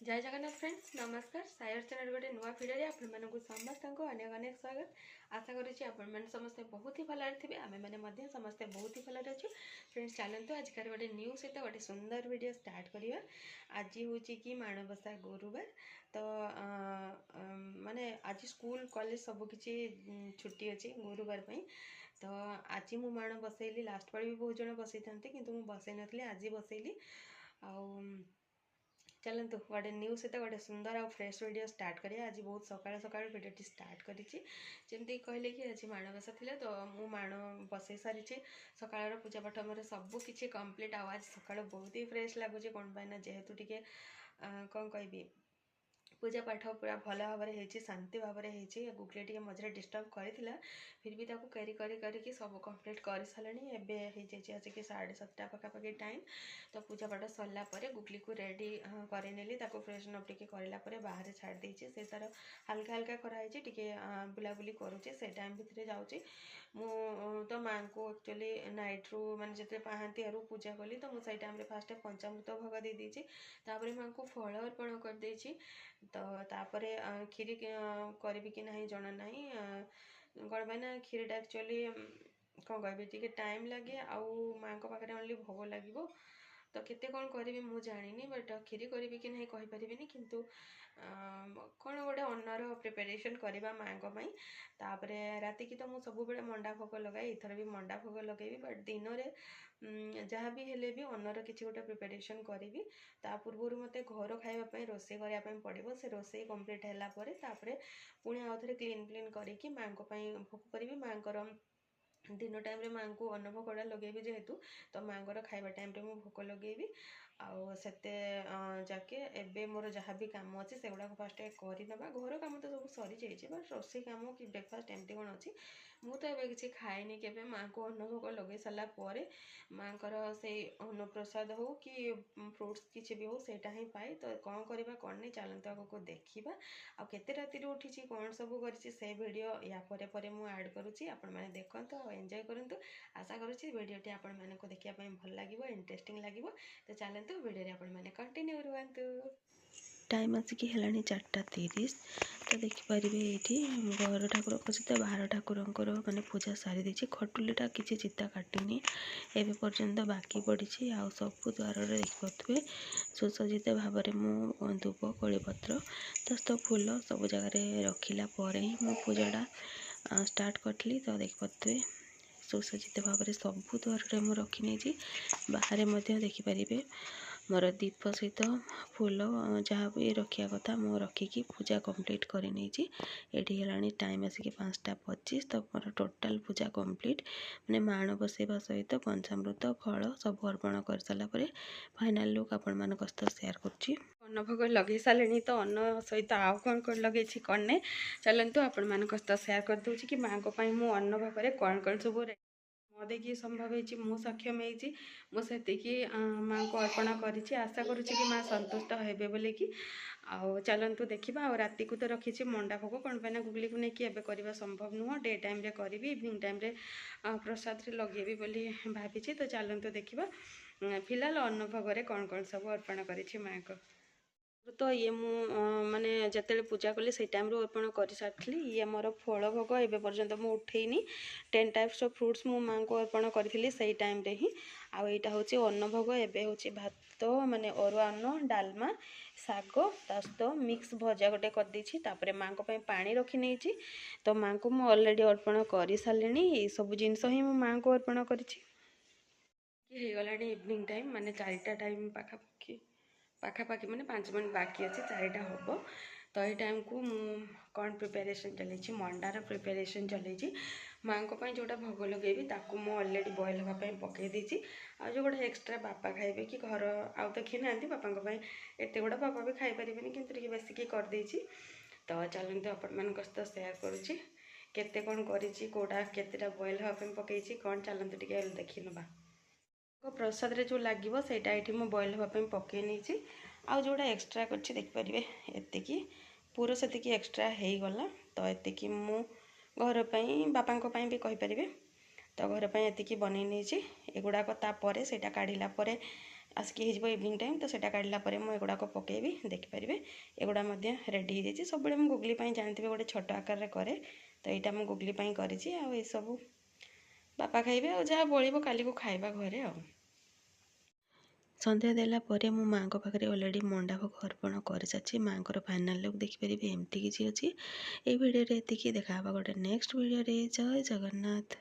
जय जगन्नाथ फ्रेंड्स नमस्कार सायर चैनल गोटे नुआ भिडियो आपको समस्त अनेक अनेक स्वागत आशा करुँच आपण समस्ते बहुत ही भल थे आम मैंने समस्ते बहुत ही भल अच्छे फ्रेंड्स चलते आज गोटे न्यू सहित गोटे सुंदर वीडियो स्टार्ट करवा आज हूँ कि माणबसा गुरुवार तो माने आज स्कूल कॉलेज सबकि छुट्टी अच्छी गुरुवार तो आज मु माण बसैली लास्ट पार्ट भी बहुत जन बसई था कि बसई नी आज बसैली आ चलतु गोटे न्यू सहित गोटे सुंदर और फ्रेश वीडियो स्टार्ट करिए आज बहुत सकाल सकाल वीडियो स्टार्ट करी कहले कि आज माणबसा थी तो मु माण बसई सारी सकाल पूजा पाठ मोर सबकि कंप्लीट आज सकाल बहुत ही फ्रेश लगुच कौन पाइना जेहेतु टिके कौन कह पूजा पाठ पूरा भल भाव शांति भाव गुगले टी मझे डिस्टर्ब करथिला फिर भी ताको कैरी करी सब कंप्लीट कर सारे एवं आसिक 7:30 पखापाखि टाइम तो पूजा पाठ सरला गुगली को रेडी करनेली फ्रेशन अप टिके करला बाहर छाड़ देछि से तार हल्का हल्का कराई टिके बुलाबुली करुचे से टाइम भितर जाऊँगी मु तो माँ को एक्चुअली नाइट रू माने जो पाहांती आरु पूजा कली तो मुझे टाइम फास्ट पंचामृत भोग दे देछि तापर माँ को फल अर्पण कर देछि तो तापर खीरी करी कि ना जना ना कौन पाइना खीरीटा एक्चुअली कौन कह टाइम लगे आउ माँ पाखे ओनली भोग लगे तो केते कौन करी मु जानी बट खीरी करी कि नहीं कहीपरि किंतु कौन गोटे अन्नर प्रिपेरेसन करवा माँ तापर राति की तो मुझे सब बेले मंडा भोग लगाए इथर भी मंडा भोग लगे बट दिन में जहाँ भी हेले भी अन्नर किसी गोटे प्रिपेरेसन करी ता पूर्व मत घर खावाई रोसे करने पड़ो से रोसे कंप्लीट है पुणी आउ थे क्लीन क्लीन करके माँ भोग करी माँ दिन टाइम रे माँ को अन्न भोगटा लगे जेहेतु तो माँ खाइबा टाइम रे मु भोग लगे आउ से जाके एबे मोर जहाँ भी काम अच्छे से गुड़ा फास्ट करना घर कम तो सब सरी जाइए बट रोसे कम कि ब्रेकफास्ट एमती कौन अच्छी मु तो ये किसी खाएनी के माँ को अन्न भोग लगे सारापर माँ से अन्न प्रसाद हो कि फ्रुट्स किसी भी हो सेटा ही पाए तो कौन करवा कौन नहीं चलते आगे को देखा आ केते राति उठी कौन सब कर वीडियो या परे मु ऐड करुँची आपण मैंने देखते और एंजॉय करंतु आशा करुँची वीडियोटी आपण मानक देखा भल लगे इंटरेस्टिंग लगे तो चलते वीडियो आपण मैंने कंटिन्यू रुहतु टाइम आसिक है 4:30 तो देखिपारे ये घर ठाकुर सहित बाहर ठाकुर माने पूजा सारी देछि खटुलीटा किसी चिता काटिनी एवं पर्यंत बाकी पड़ी आ सब द्वार देखिपे सुसज्जित भाव में धूप कलीपत्र दस्त फूल सब जगह रखिला ही मो पूजाटा स्टार्ट करी तो देखिपे सुसज्जित भाव में सबू द्वार मुझे रखी नहीं बाहर देखिपारे मोर दीप सहित फूल जहाँ भी रखा कथा मु रखिकी पूजा कंप्लीट करी है टाइम आसिक 5:25 तो मोर टोटाल पूजा कंप्लीट मैंने माण बसैवा सहित पंचामृत फल सब अर्पण कर सारापर फाइनाल लुक आपण मान सहित सेयार करुँची अन्न भोग लगे सारे तो अन्न सहित आउ कौन कौन लगे कौन नहीं चलतु आपण मान सहित सेयार कर दूँ कि माँ को मु अन्न भोग कौन कौन सब मो देखिए संभव हो सक्षम होती माँ को अर्पण करी आशा करुँची कि माँ संतुष्ट हेबे बोले कि आउ चलतु देखा आ राति को तो रखी मंडा भोग कौन पाइना गुगली को लेकिन एवं करवा संभव नुह डे टाइम रे करी इवनिंग टाइम रे प्रसाद रे लगेबी बोली भाभी तो चलतु देखा फिलहाल अन्न भोग कौन कौन सब अर्पण करी माँ को तो ये मु माने जिते पूजा कली से टाइम अर्पण कर सारी ये मोर फल भोग एवं पर्यंत मुझे उठेनी 10 टाइप्स ऑफ फ्रुट्स मु माँ को अर्पण करी से टाइम रे ही आउ यहाँ हूँ अन्न भोग एवं हूँ भात माने अरुआ अन्न डालमा शाग दस्त मिक्स भजा गोटे कर माँ को पानी रखी नहीं तो माँ को मुझे अलरेडी अर्पण कर सारे ये सब जिनस ही माँ को अर्पण करगला इवनिंग टाइम माने 4टा टाइम पाखापाखि मैंने 5 मिनट बाकी अच्छे 4टा हम तो ये टाइम को कौन प्रिपेरेसन चली मंडार प्रिपेरेसन चली माँ को जोटा भोग लगे मुझे अलरेडी बॉयल हाँपाई पकई देती आ जो गोटे एक्सट्रा बापा खाइबे कि घर आउ तो किए ना बापा एत गुड़ा बापा भी खाई पारे कि बेसिक करदे तो चलते आपण मान सहित सेयार करुँची केते कौन करी कौटा केतेटा बॉयल हाँपाई पकई कौन चलते टे देखी नवा प्रसाद रे जो लगे सेटा ये मुझे बॉयल हाँपाई पकई नहीं आउ जोड़ा एक्सट्रा कर देखिपारे एतिकी पूरा से एक्सट्रा हो गला तो ये मु घर बापा भी कहीपर तो घर ये बनई नहीं एगुड़ाक तापर से काढ़ला आसिक हो इवनिंग टाइम तो सेटा काढ़ला परे मु एगुड़ाक पकेबी देखिपारे एगुड़ा रेडी हो जाए सब मुझे गुगली जानते गोटे छोट आकार कै तो यहाँ मुझे गुगली कर सब बापा खाइबे और जहाँ बड़ो काली को खाइबा घरे आ सन्ध्या देला परे मो माँ पाखे अलरेडी मंडा भोग अर्पण कर सारी माँ फाइनाल लुक देखिपारे एमती किसी अच्छी ये भिडियो एति देखा गोटे नेक्स्ट भिडियो जय जगन्नाथ।